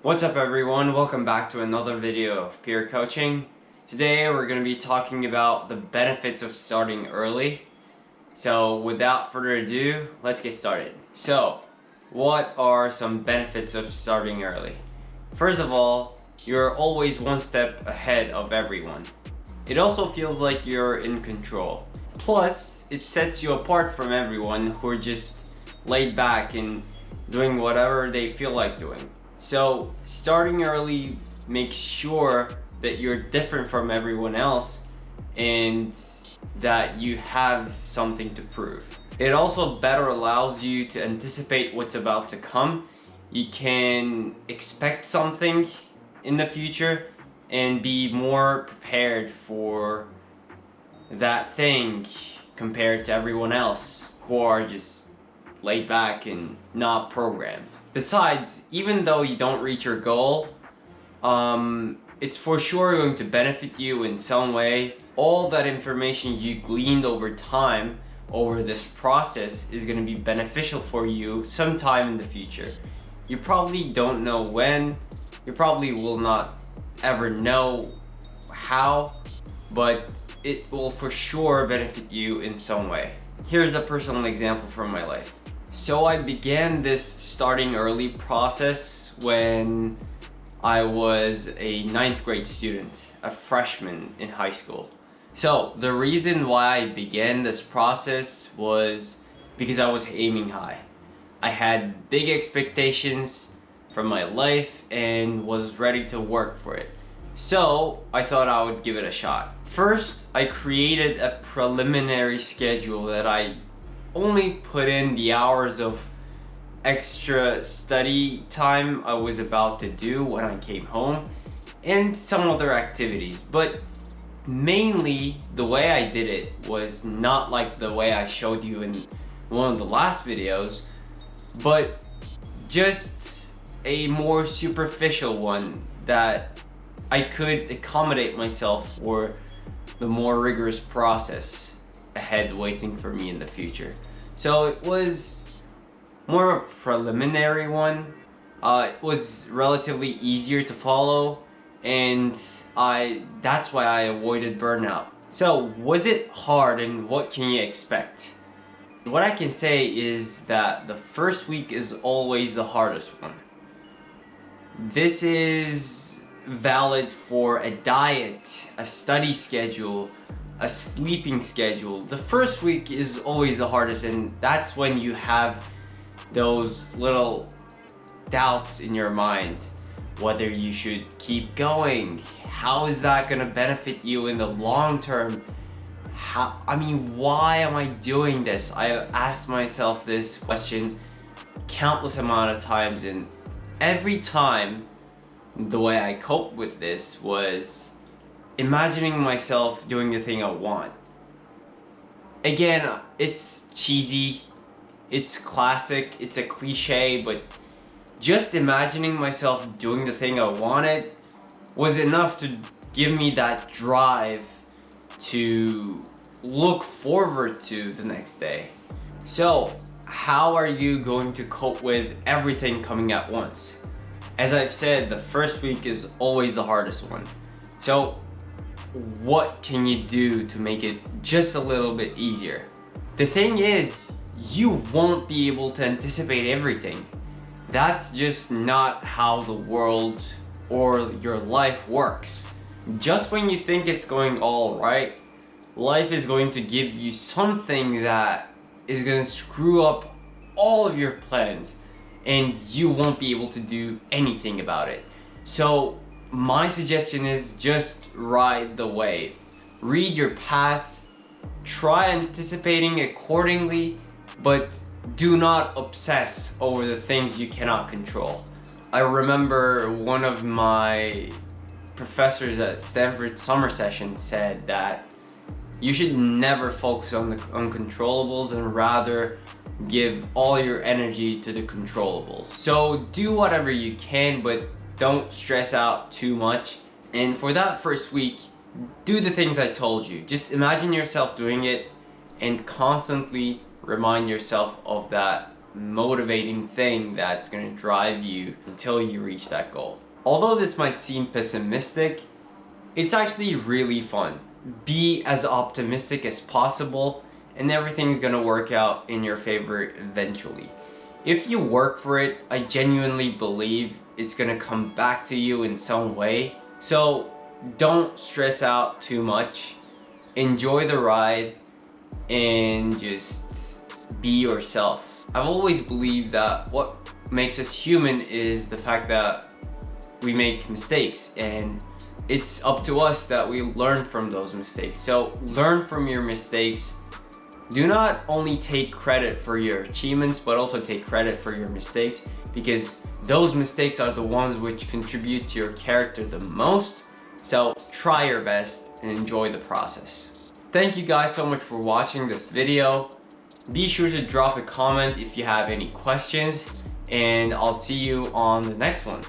What's up everyone, welcome back to another video of peer coaching. Today we're going to be talking about the benefits of starting early. So without further ado, let's get started. So what are some benefits of starting early? First of all, you're always one step ahead of everyone. It also feels like you're in control. Plus, it sets you apart from everyone who are just laid back and doing whatever they feel like doing. So starting early makes sure that you're different from everyone else and that you have something to prove. It also better allows you to anticipate what's about to come. You can expect something in the future and be more prepared for that thing compared to everyone else who are just laid back and not programmed. Besides, even though you don't reach your goal, it's for sure going to benefit you in some way. All that information you gleaned over time, over this process, is going to be beneficial for you sometime in the future. You probably don't know when, you probably will not ever know how, but it will for sure benefit you in some way. Here's a personal example from my life. So I began this starting early process when I was a 9th grade student, a freshman in high school. So the reason why I began this process was because I was aiming high. I had big expectations from my life and was ready to work for it. So I thought I would give it a shot. First, I created a preliminary schedule that I only put in the hours of extra study time I was about to do when I came home and some other activities, but mainly the way I did it was not like the way I showed you in one of the last videos, but just a more superficial one that I could accommodate myself for the more rigorous process ahead waiting for me in the future. So it was more of a preliminary one. It was relatively easier to follow, and that's why I avoided burnout. So was it hard, and what can you expect? What I can say is that the first week is always the hardest one. This is valid for a diet, a study schedule, a sleeping schedule. The first week is always the hardest, and that's when you have those little doubts in your mind whether you should keep going. How is that gonna benefit you in the long term? Why am I doing this? I asked myself this question countless amount of times, and every time the way I coped with this was imagining myself doing the thing I want. Again, it's cheesy, it's classic, it's a cliche, but just imagining myself doing the thing I wanted was enough to give me that drive to look forward to the next day. So, how are you going to cope with everything coming at once? As I've said, the first week is always the hardest one. So, what can you do to make it just a little bit easier? The thing is, you won't be able to anticipate everything. That's just not how the world or your life works. Just when you think it's going all right, life is going to give you something that is going to screw up all of your plans, and you won't be able to do anything about it. So my suggestion is just ride the wave. Read your path, try anticipating accordingly, but do not obsess over the things you cannot control. I remember one of my professors at Stanford summer session said that you should never focus on the uncontrollables and rather give all your energy to the controllables. So do whatever you can, but don't stress out too much. And for that first week, do the things I told you. Just imagine yourself doing it and constantly remind yourself of that motivating thing that's going to drive you until you reach that goal. Although this might seem pessimistic, it's actually really fun. Be as optimistic as possible and everything's gonna work out in your favor eventually. If you work for it, I genuinely believe it's gonna come back to you in some way. So don't stress out too much. Enjoy the ride and just be yourself. I've always believed that what makes us human is the fact that we make mistakes, and it's up to us that we learn from those mistakes. So learn from your mistakes. Do not only take credit for your achievements, but also take credit for your mistakes, because those mistakes are the ones which contribute to your character the most. So try your best and enjoy the process. Thank you guys so much for watching this video. Be sure to drop a comment if you have any questions, and I'll see you on the next one.